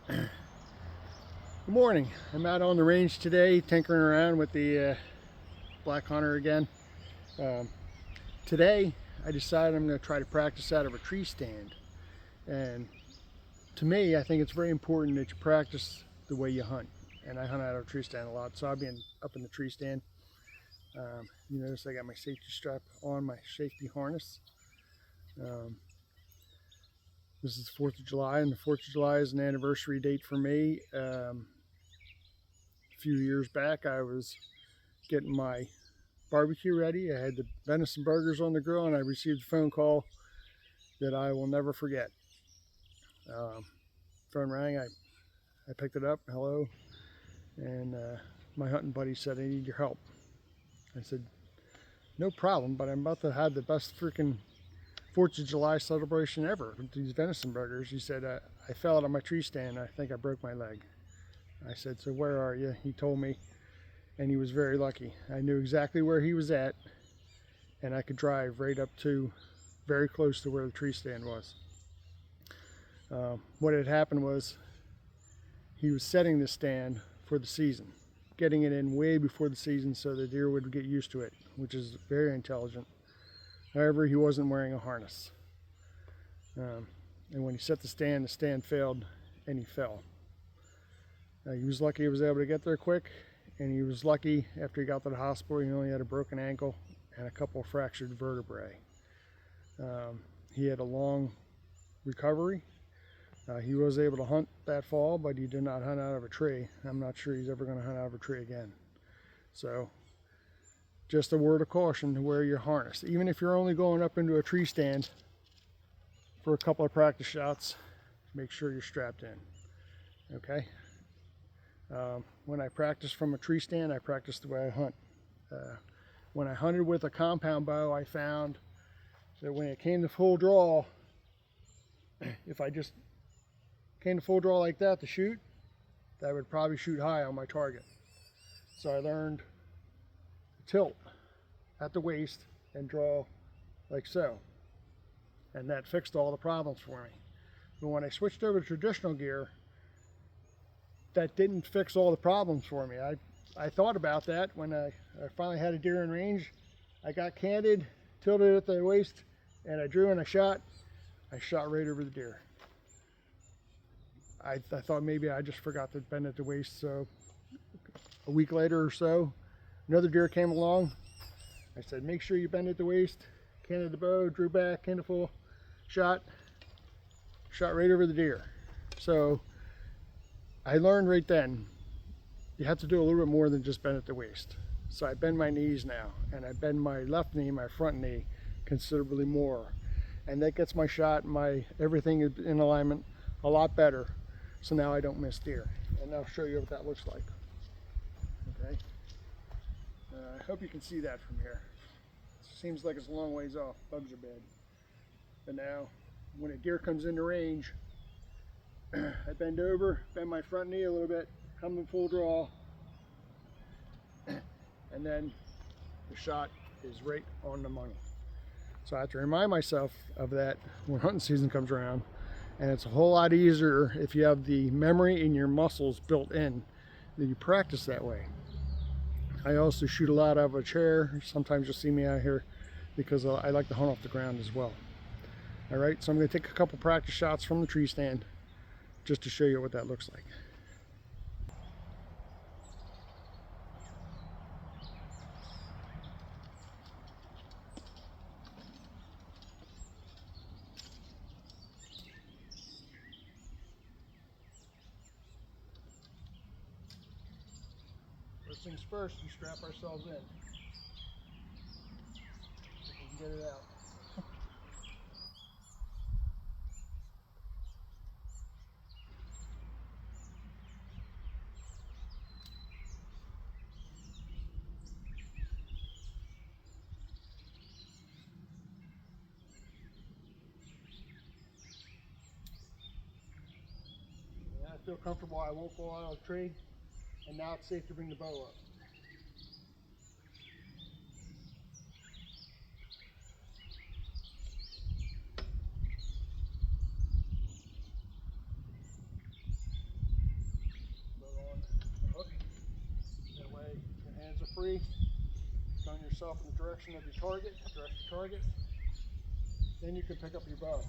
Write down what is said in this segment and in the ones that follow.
Good morning. I'm out on the range today tinkering around with the Black Hunter again. Today I decided I'm going to try to practice out of a tree stand, and to me I think it's very important that you practice the way you hunt, and I hunt out of a tree stand a lot, so I'll be up in the tree stand. You notice I got my safety strap on, my safety harness. This is 4th of July, and the 4th of July is an anniversary date for me. A few years back I was getting my barbecue ready. I had the venison burgers on the grill, and I received a phone call that I will never forget. Phone rang, I picked it up, hello, and my hunting buddy said, "I need your help." I said, "No problem, but I'm about to have the best freaking 4th of July celebration ever with these venison burgers." He said, "I fell out of my tree stand. I think I broke my leg." I said, "So where are you?" He told me, and he was very lucky. I knew exactly where he was at, and I could drive right up to very close to where the tree stand was. What had happened was he was setting the stand for the season, getting it in way before the season so the deer would get used to it, which is very intelligent. However, he wasn't wearing a harness. And when he set the stand failed and he fell. He was lucky he was able to get there quick, and he was lucky after he got to the hospital he only had a broken ankle and a couple of fractured vertebrae. He had a long recovery. He was able to hunt that fall, but he did not hunt out of a tree. I'm not sure he's ever going to hunt out of a tree again. So just a word of caution to wear your harness. Even if you're only going up into a tree stand for a couple of practice shots, make sure you're strapped in. Okay? When I practice from a tree stand, I practice the way I hunt. When I hunted with a compound bow, I found that when it came to full draw, if I just came to full draw like that to shoot, that would probably shoot high on my target. So I learned to tilt at the waist and draw like so. And that fixed all the problems for me. But when I switched over to traditional gear, that didn't fix all the problems for me. I thought about that when I finally had a deer in range. I got canted, tilted at the waist, and I drew and I shot. I shot right over the deer. I thought maybe I just forgot to bend at the waist, so a week later or so, another deer came along. I said, "Make sure you bend at the waist." Canted the bow, drew back, canted full, shot right over the deer. So I learned right then, you have to do a little bit more than just bend at the waist. So I bend my knees now, and I bend my left knee, my front knee, considerably more. And that gets my shot, my everything in alignment a lot better. So now I don't miss deer. And I'll show you what that looks like. Okay. I hope you can see that from here. It seems like it's a long ways off. Bugs are bad. But now, when a deer comes into range, I bend over, bend my front knee a little bit, come in full draw, and then the shot is right on the money. So I have to remind myself of that when hunting season comes around, and it's a whole lot easier if you have the memory in your muscles built in that you practice that way. I also shoot a lot out of a chair. Sometimes you'll see me out here because I like to hunt off the ground as well. All right, so I'm going to take a couple practice shots from the tree stand just to show you what that looks like. First things first, we strap ourselves in. So we can get it out. And I feel comfortable, I won't fall out of the tree, and now it's safe to bring the bow up. safely. Turn yourself in the direction of your target, direct your target. Then you can pick up your bow.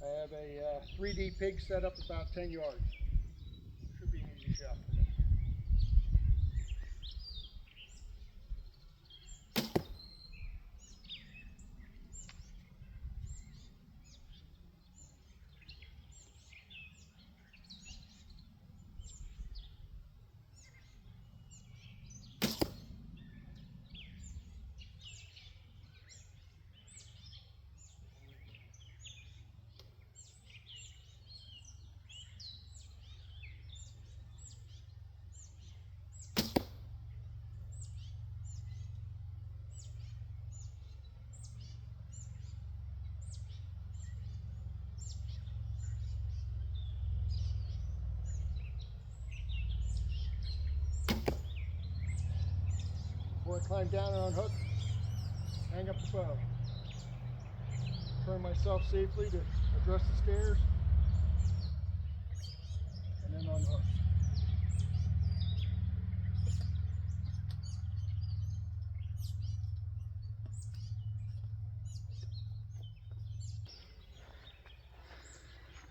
I have a 3D pig set up about 10 yards. Should be an easy shot for me. Before I climb down and unhook, hang up the bow. Turn myself safely to address the stairs, and then unhook.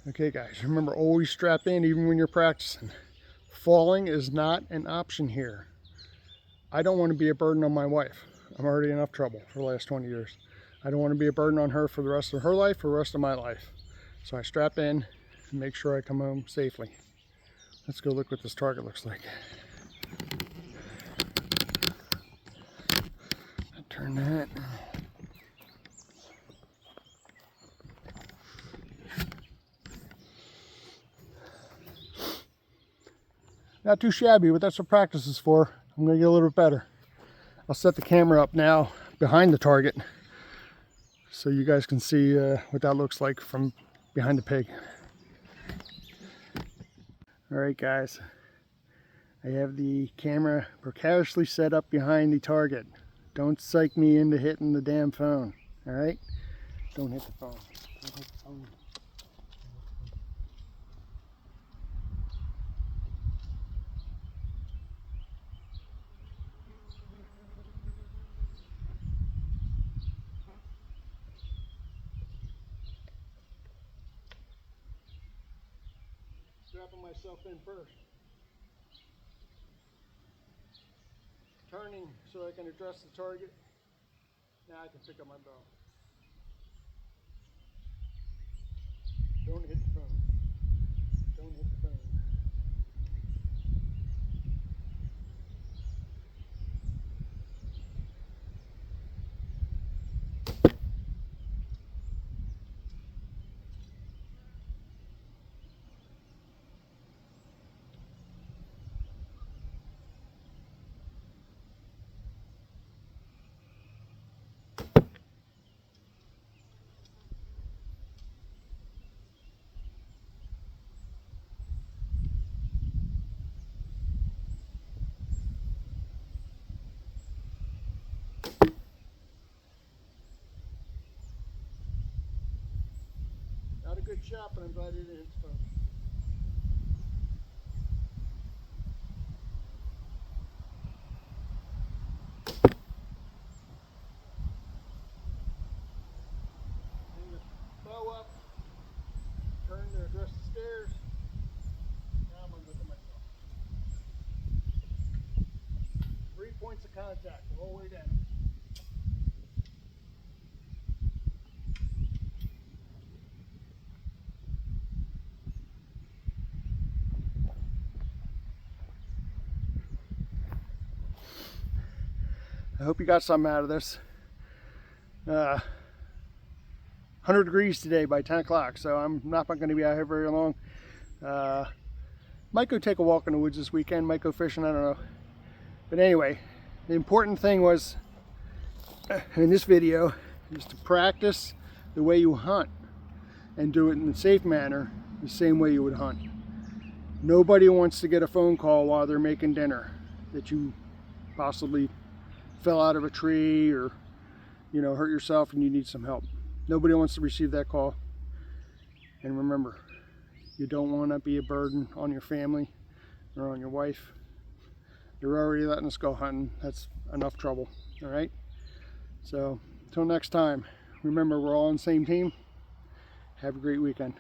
Okay guys, remember, always strap in even when you're practicing. Falling is not an option here. I don't want to be a burden on my wife. I'm already enough trouble for the last 20 years. I don't want to be a burden on her for the rest of her life or the rest of my life. So I strap in and make sure I come home safely. Let's go look what this target looks like. Turn that. Not too shabby, but that's what practice is for. I'm going to get a little bit better. I'll set the camera up now behind the target so you guys can see what that looks like from behind the pig. Alright guys, I have the camera precariously set up behind the target. Don't psych me into hitting the damn phone, alright? Don't hit the phone. Don't hit the phone. Strapping myself in first. Turning so I can address the target. Now I can pick up my bow. Don't hit the phone. Don't hit the phone. Not a good shot, but I'm glad it didn't hit the phone. Hang the bow up, turn to address the stairs. Now I'm going to look at myself. 3 points of contact the whole way down. I hope you got something out of this. 100 degrees today by 10 o'clock, so I'm not going to be out here very long. Might go take a walk in the woods this weekend, might go fishing, I don't know. But anyway, the important thing was, in this video, is to practice the way you hunt and do it in a safe manner, the same way you would hunt. Nobody wants to get a phone call while they're making dinner that you possibly fell out of a tree or, you know, hurt yourself and you need some help. Nobody wants to receive that call. And remember, You don't want to be a burden on your family or on your wife. You're already letting us go hunting. That's enough trouble, all right? So until next time, remember, we're all on the same team. Have a great weekend.